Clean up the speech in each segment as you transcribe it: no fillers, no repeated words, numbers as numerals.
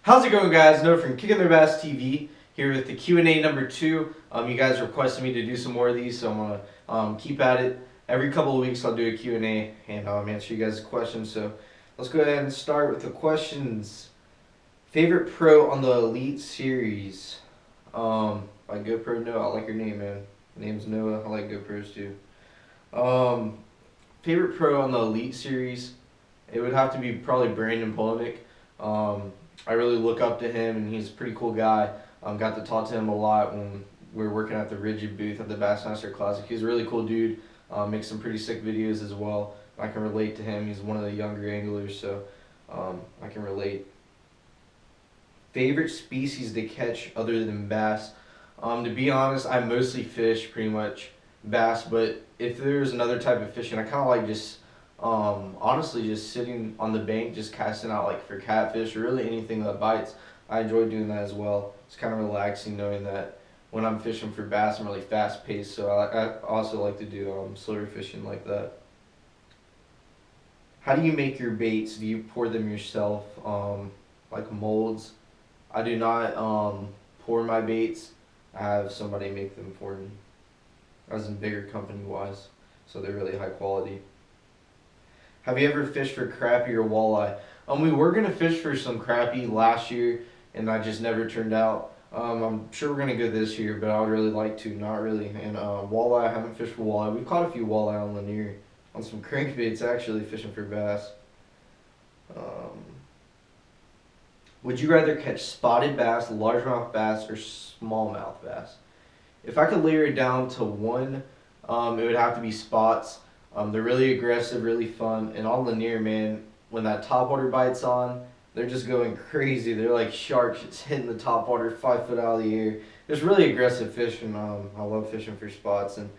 How's it going, guys? Noah from Kickin Bass TV here with the Q&A number 2. You guys requested me to do some more of these, so I'm going to keep at it. Every couple of weeks I'll do a Q&A and answer you guys' questions. So let's go ahead and start with the questions. Favorite pro on the Elite Series? By GoPro Noah. I like your name, man. Name's Noah. I like GoPros too. Favorite pro on the Elite Series? It would have to be probably Brandon Polemic. I really look up to him, and he's a pretty cool guy. Got to talk to him a lot when we were working at the Rigid booth at the Bassmaster Classic. He's a really cool dude. Makes some pretty sick videos as well. I can relate to him. He's one of the younger anglers, so I can relate. Favorite species to catch other than bass? To be honest, I mostly fish pretty much bass, but if there's another type of fishing, I kind of like just honestly just sitting on the bank, just casting out like for catfish or really anything that bites. I enjoy doing that as well. It's kind of relaxing knowing that when I'm fishing for bass, I'm really fast paced, so I also like to do slower fishing like that. How do you make your baits? Do you pour them yourself, like molds? I do not pour my baits. I have somebody make them for me, as in bigger company wise, so they're really high quality. Have you ever fished for crappie or walleye? We were gonna fish for some crappie last year, and I just never turned out. I'm sure we're gonna go this year, but I would really like to. Not really. And walleye, I haven't fished for walleye. We've caught a few walleye on Lanier, on some crankbaits actually, fishing for bass. Would you rather catch spotted bass, largemouth bass, or smallmouth bass? If I could layer it down to one, it would have to be spots. They're really aggressive, really fun, and on Lanier, man, when that topwater bites on, they're just going crazy. They're like sharks just hitting the topwater 5 foot out of the air. It's really aggressive fishing. I love fishing for spots, and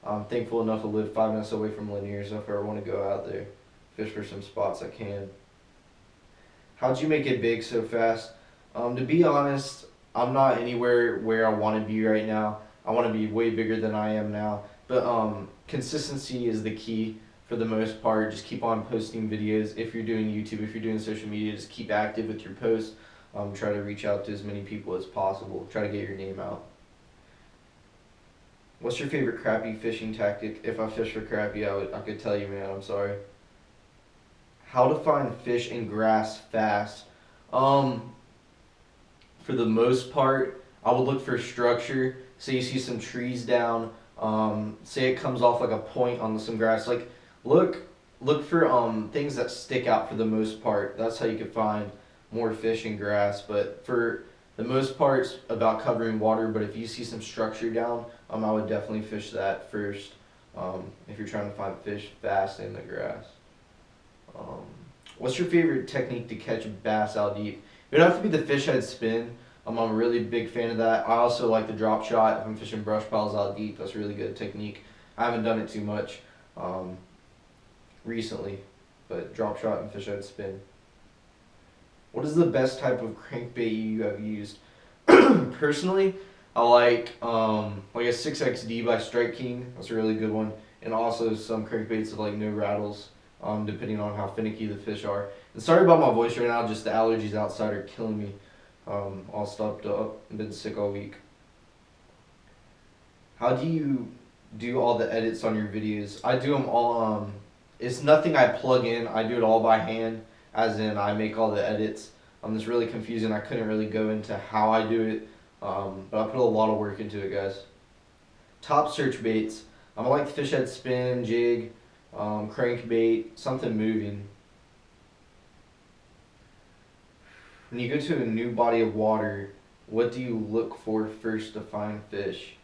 I'm thankful enough to live 5 minutes away from Lanier, so if I ever want to go out there, fish for some spots, I can. How'd you make it big so fast? To be honest, I'm not anywhere where I want to be right now. I want to be way bigger than I am now. But consistency is the key for the most part. Just keep on posting videos. If you're doing YouTube, if you're doing social media, just keep active with your posts. Try to reach out to as many people as possible. Try to get your name out. What's your favorite crappie fishing tactic? If I fish for crappie, I could tell you, man. I'm sorry. How to find fish in grass fast? For the most part, I would look for structure. So you see some trees down. Say it comes off like a point on some grass. Like look for things that stick out for the most part. That's how you can find more fish in grass. But for the most part, it's about covering water. But if you see some structure down, I would definitely fish that first. If you're trying to find fish fast in the grass. What's your favorite technique to catch bass out deep? It would have to be the fish head spin. I'm a really big fan of that. I also like the drop shot if I'm fishing brush piles out deep. That's a really good technique. I haven't done it too much recently, but drop shot and fish head spin. What is the best type of crankbait you have used? Personally, I like a 6XD by Strike King. That's a really good one. And also some crankbaits with like no rattles. Depending on how finicky the fish are. And sorry about my voice right now, just the allergies outside are killing me. All stopped up. I've been sick all week. How do you do all the edits on your videos? I do them all, it's nothing I plug in. I do it all by hand, as in I make all the edits. It's really confusing. I couldn't really go into how I do it, but I put a lot of work into it, guys. Top search baits. I like fish head spin, jig, crankbait, something moving. When you go to a new body of water, what do you look for first to find fish?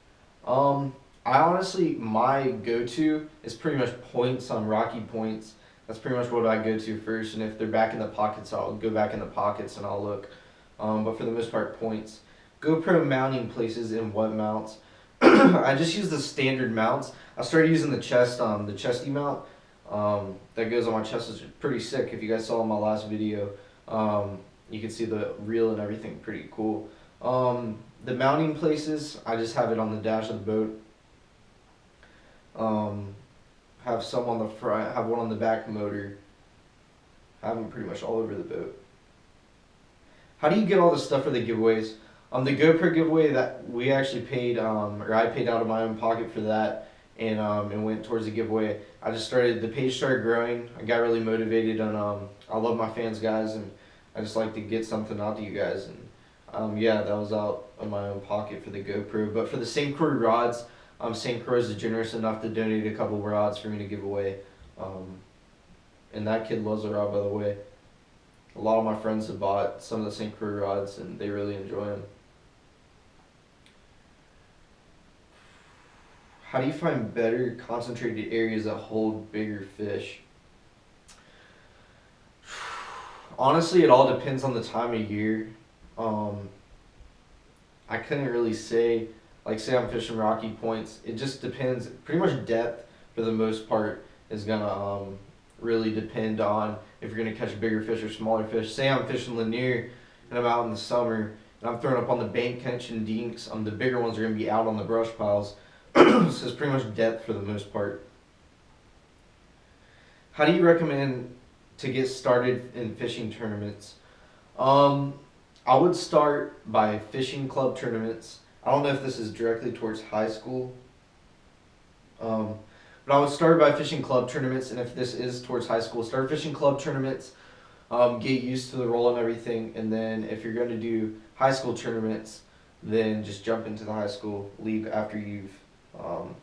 I honestly, my go-to is pretty much points on rocky points. That's pretty much what I go to first, and if they're back in the pockets, I'll go back in the pockets and I'll look. But for the most part, points. GoPro mounting places and what mounts? I just use the standard mounts. I started using the chesty mount. That goes on my chest. Is pretty sick. If you guys saw my last video, you can see the reel and everything. Pretty cool. The mounting places, I just have it on the dash of the boat. Have some on the front. Have one on the back motor. Have them pretty much all over the boat. How do you get all the stuff for the giveaways? The GoPro giveaway that we actually paid, or I paid out of my own pocket for that, and went towards the giveaway. The page started growing. I got really motivated, and I love my fans, guys, and I just like to get something out to you guys, and yeah, that was out of my own pocket for the GoPro. But for the St. Croix rods, St. Croix is generous enough to donate a couple rods for me to give away, um, and that kid loves the rod, by the way. A lot of my friends have bought some of the St. Croix rods, and they really enjoy them. How do you find better concentrated areas that hold bigger fish? Honestly, it all depends on the time of year. Um, I couldn't really say, like, say I'm fishing rocky points. It just depends. Pretty much depth, for the most part, is gonna really depend on if you're gonna catch bigger fish or smaller fish. Say I'm fishing Lanier and I'm out in the summer and I'm throwing up on the bank catching dinks. The bigger ones are gonna be out on the brush piles. So it's pretty much depth for the most part. How do you recommend to get started in fishing tournaments? Um, I would start by fishing club tournaments. I don't know if this is directly towards high school, um, but I would start by fishing club tournaments, and if this is towards high school, start fishing club tournaments, get used to the role and everything, and then if you're going to do high school tournaments, then just jump into the high school league after you've um,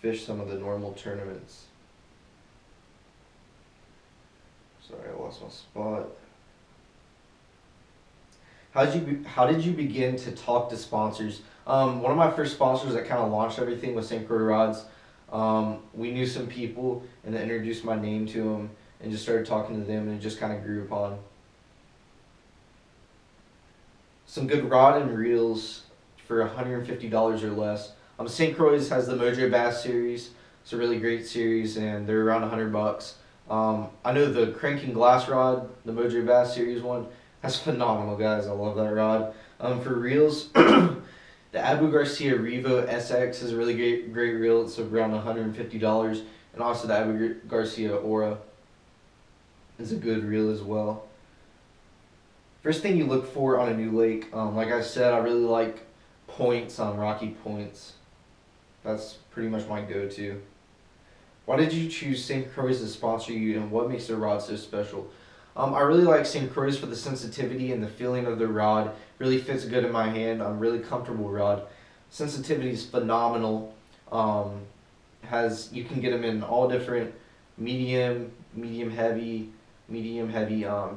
fished some of the normal tournaments. Sorry, I lost my spot. How did you begin to talk to sponsors? One of my first sponsors that kind of launched everything was St. Croix Rods. We knew some people and then introduced my name to them and just started talking to them, and it just kind of grew upon. Some good rod and reels for $150 or less. St. Croix has the Mojo Bass series. It's a really great series, and they're around $100. I know the cranking glass rod, the Mojo Bass series one, that's phenomenal, guys. I love that rod. For reels, the Abu Garcia Revo SX is a really great reel. It's around $150, and also the Abu Garcia Aura is a good reel as well. First thing you look for on a new lake, like I said, I really like points on rocky points. That's pretty much my go-to. Why did you choose St. Croix to sponsor you, and what makes their rod so special? I really like St. Croix for the sensitivity and the feeling of the rod. Really fits good in my hand. Really comfortable rod. Sensitivity is phenomenal. You can get them in all different medium, medium heavy,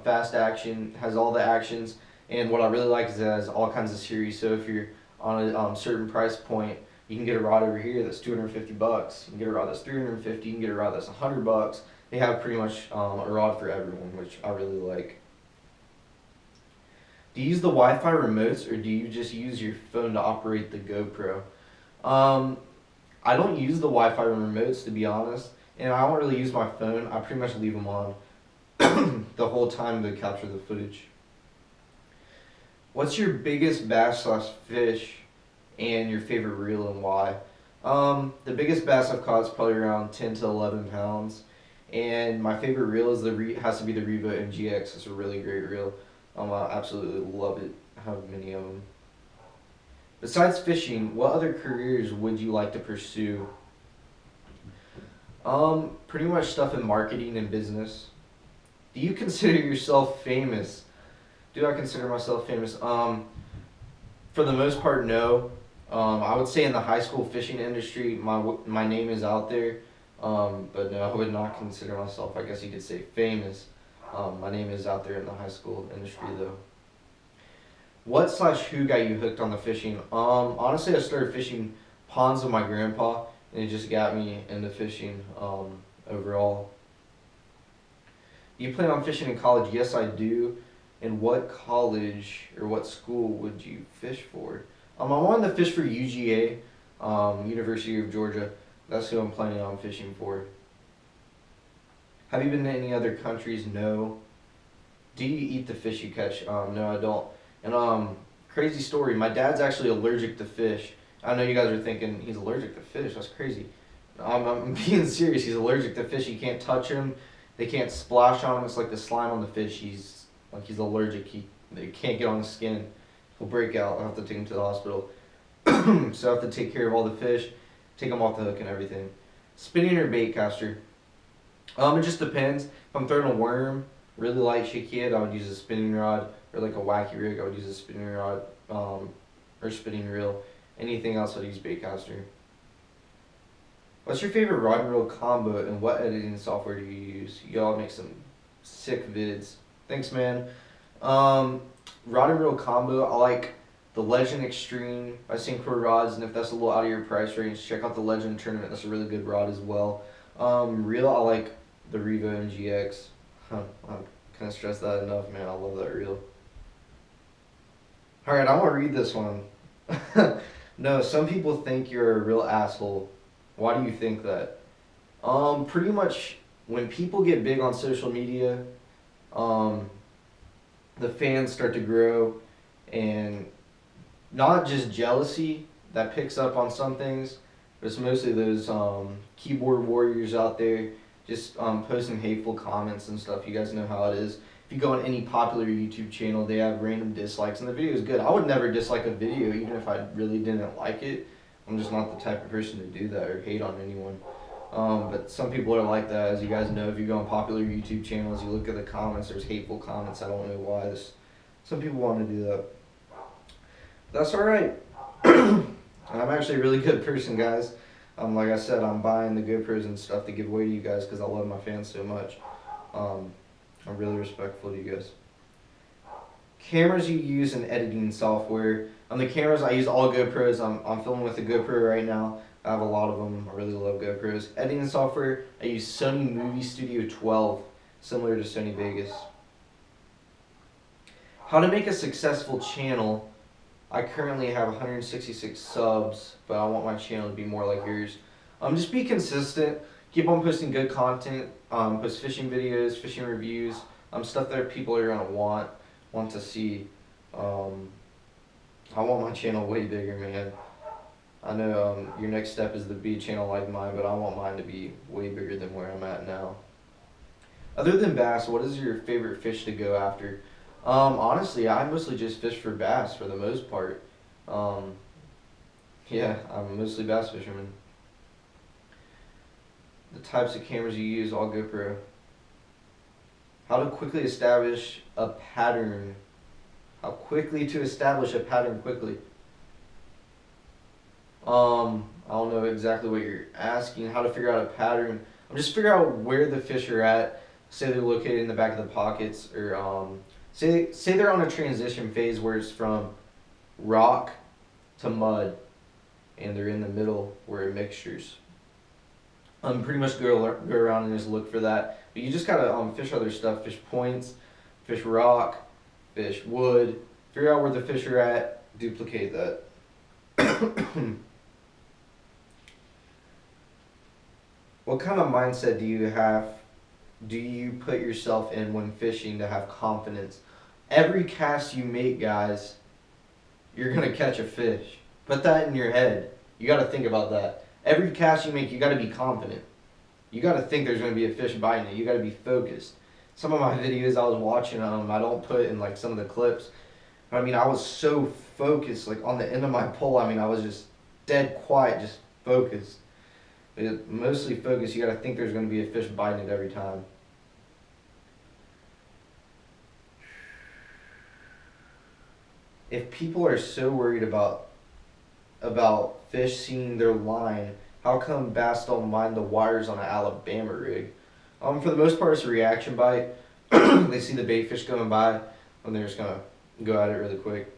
fast action. Has all the actions. And what I really like is it has all kinds of series. So if you're on a certain price point, you can get a rod over here that's $250. You can get a rod that's $350. You can get a rod that's $100. They have pretty much a rod for everyone, which I really like. Do you use the Wi-Fi remotes, or do you just use your phone to operate the GoPro? I don't use the Wi-Fi remotes, to be honest, and I don't really use my phone. I pretty much leave them on the whole time to capture the footage. What's your biggest bass / fish and your favorite reel, and why? The biggest bass I've caught is probably around 10 to 11 pounds. And my favorite reel is has to be the Revo MGX. It's a really great reel. I absolutely love it. I have many of them. Besides fishing, what other careers would you like to pursue? Pretty much stuff in marketing and business. Do you consider yourself famous? Do I consider myself famous? For the most part, no. I would say in the high school fishing industry, my name is out there. But no, I would not consider myself, I guess you could say, famous. My name is out there in the high school industry, though. What / who got you hooked on the fishing? Honestly, I started fishing ponds with my grandpa, and it just got me into fishing overall. Do you plan on fishing in college? Yes, I do. And what college or what school would you fish for? I wanted to fish for UGA, University of Georgia. That's who I'm planning on fishing for. Have you been to any other countries? No. Do you eat the fish you catch? No, I don't. And crazy story. My dad's actually allergic to fish. I know you guys are thinking he's allergic to fish. That's crazy. I'm being serious. He's allergic to fish. You can't touch him. They can't splash on him. It's like the slime on the fish. He's allergic. They can't get on the skin. He'll break out. I'll have to take him to the hospital. So I have to take care of all the fish, take them off the hook and everything. Spinning or bait caster? It just depends. If I'm throwing a worm, really light shaky head, I would use a spinning rod, or like a wacky rig, I would use a spinning rod, or spinning reel. Anything else, I'd use bait caster. What's your favorite rod and reel combo, and what editing software do you use? Y'all make some sick vids. Thanks, man. Rod and reel combo, I like the Legend Extreme by Synchro Rods, and if that's a little out of your price range, check out the Legend Tournament. That's a really good rod as well. Reel, I like the Revo MGX. I can't stress that enough, man. I love that reel. Alright, I want to read this one. No, some people think you're a real asshole. Why do you think that? Pretty much when people get big on social media, the fans start to grow, and not just jealousy that picks up on some things, but it's mostly those keyboard warriors out there just posting hateful comments and stuff. You guys know how it is. If you go on any popular YouTube channel, they have random dislikes, and the video is good. I would never dislike a video even if I really didn't like it. I'm just not the type of person to do that or hate on anyone. But some people are like that. As you guys know, if you go on popular YouTube channels, you look at the comments, there's hateful comments. I don't know why. Some people want to do that. That's alright. I'm actually a really good person, guys. Like I said, I'm buying the GoPros and stuff to give away to you guys because I love my fans so much. I'm really respectful to you guys. Cameras you use in editing software. On the cameras, I use all GoPros. I'm filming with a GoPro right now. I have a lot of them. I really love GoPros. Editing software, I use Sony Movie Studio 12, similar to Sony Vegas. How to make a successful channel. I currently have 166 subs, but I want my channel to be more like yours. Just be consistent. Keep on posting good content. Post fishing videos, fishing reviews, stuff that people are gonna want to see. I want my channel way bigger, man. I know your next step is to be a channel like mine, but I want mine to be way bigger than where I'm at now. Other than bass, what is your favorite fish to go after? Honestly, I mostly just fish for bass for the most part. Yeah, I'm mostly bass fisherman. The types of cameras you use, all GoPro. How to quickly establish a pattern. How quickly to establish a pattern quickly. I don't know exactly what you're asking. How to figure out a pattern. I'm just figuring out where the fish are at. Say they're located in the back of the pockets, or say they're on a transition phase where it's from rock to mud, and they're in the middle where it mixtures. Pretty much go around and just look for that. But you just gotta fish other stuff. Fish points, fish rock, fish wood. Figure out where the fish are at. Duplicate that. What kind of mindset do you have? Do you put yourself in when fishing to have confidence? Every cast you make, guys, you're gonna catch a fish. Put that in your head. You gotta think about that. Every cast you make, you gotta be confident. You gotta think there's gonna be a fish biting it. You gotta be focused. Some of my videos I was watching, I don't put in like some of the clips. I mean, I was so focused, like on the end of my pole. I mean, I was just dead quiet, just focused. But mostly focused. You gotta think there's gonna be a fish biting it every time. If people are so worried about fish seeing their line, how come bass don't mind the wires on an Alabama rig? For the most part, it's a reaction bite. They see the bait fish going by, and they're just gonna go at it really quick.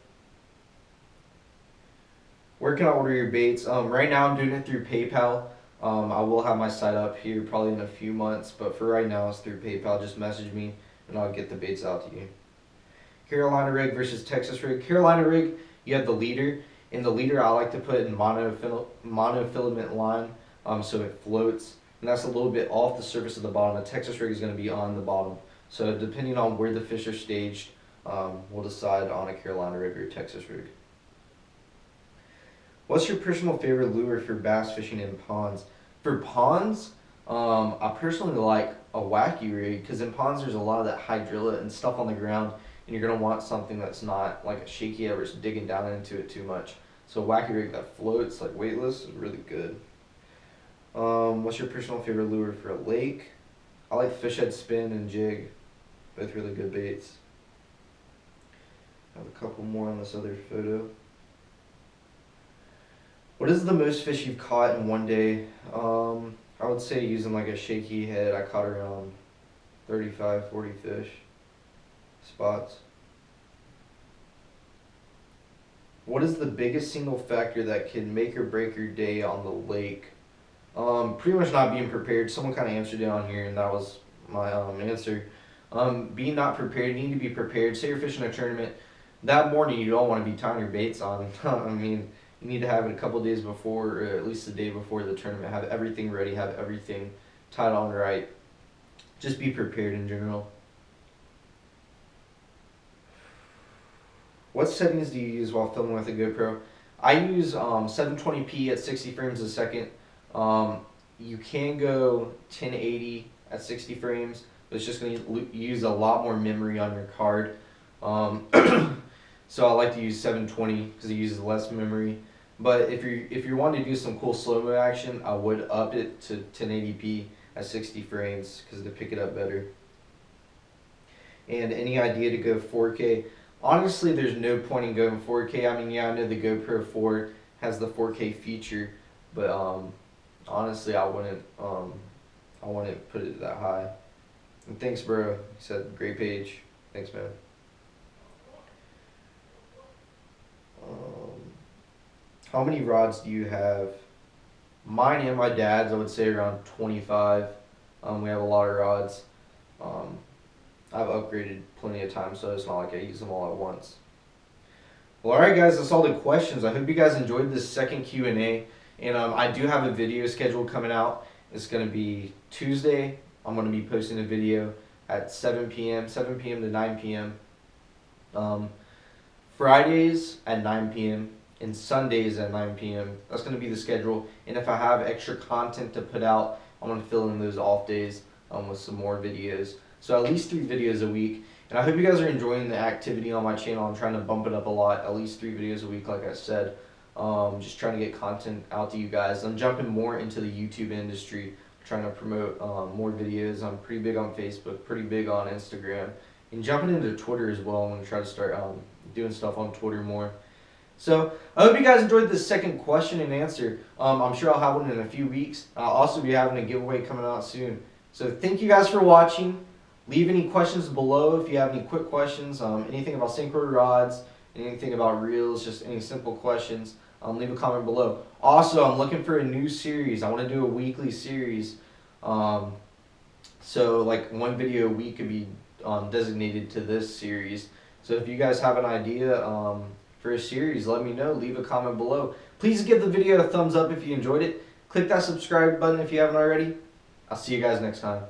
Where can I order your baits? Right now I'm doing it through PayPal. I will have my site up here probably in a few months, but for right now it's through PayPal. Just message me and I'll get the baits out to you. Carolina rig versus Texas rig. Carolina rig, you have the leader. In the leader, I like to put in monofilament line, so it floats, and that's a little bit off the surface of the bottom. The Texas rig is going to be on the bottom. So depending on where the fish are staged, we'll decide on a Carolina rig or a Texas rig. What's your personal favorite lure for bass fishing in ponds? For ponds, I personally like a wacky rig, because in ponds there's a lot of that hydrilla and stuff on the ground. and you're gonna want something that's not like a shaky ever digging down into it too much. So a wacky rig that floats like weightless is really good. What's your personal favorite lure for a lake? I like fish head spin and jig, both really good baits. I have a couple more on this other photo. What is the most fish you've caught in one day? I would say using like a shaky head, I caught around 35, 40 fish spots. What is the biggest single factor that can make or break your day on the lake? Pretty much not being prepared. Someone kind of answered it on here, and that was my answer. Being not prepared, you need to be prepared. Say you're fishing a tournament. That morning, you don't want to be tying your baits on. I mean, you need to have it a couple days before, or at least the day before the tournament. Have everything ready, have everything tied on right. Just be prepared in general. What settings do you use while filming with a GoPro? I use 720p at 60 frames a second. You can go 1080 at 60 frames, but it's just going to use a lot more memory on your card. So I like to use 720 because it uses less memory. But if you're wanting to do some cool slow-mo action, I would up it to 1080p at 60 frames because to pick it up better. And any idea to go 4K? Honestly, there's no point in going 4K. I mean, yeah, I know the GoPro 4 has the 4K feature, but honestly, I wouldn't put it that high. And thanks, bro. You said great page. Thanks, man. How many rods do you have? Mine and my dad's, I would say around 25. We have a lot of rods. I've upgraded plenty of times, so it's not like I use them all at once. Well, alright guys, that's all the questions. I hope you guys enjoyed this second Q&A. And I do have a video scheduled coming out. It's going to be Tuesday. I'm going to be posting a video at 7 p.m. to 9 p.m. Fridays at 9 p.m. and Sundays at 9 p.m. That's going to be the schedule. And if I have extra content to put out, I'm going to fill in those off days with some more videos. So at least 3 videos a week. And I hope you guys are enjoying the activity on my channel. I'm trying to bump it up a lot, at least 3 videos a week, like I said. Just trying to get content out to you guys. I'm jumping more into the YouTube industry, trying to promote more videos. I'm pretty big on Facebook, pretty big on Instagram, and jumping into Twitter as well. I'm going to try to start doing stuff on Twitter more. So I hope you guys enjoyed this second question and answer. I'm sure I'll have one in a few weeks. I'll also be having a giveaway coming out soon. So thank you guys for watching. Leave any questions below if you have any quick questions, anything about synchro rods, anything about reels, just any simple questions. Leave a comment below. Also, I'm looking for a new series. I want to do a weekly series. So like 1 video a week could be designated to this series. So if you guys have an idea for a series, let me know. Leave a comment below. Please give the video a thumbs up if you enjoyed it. Click that subscribe button if you haven't already. I'll see you guys next time.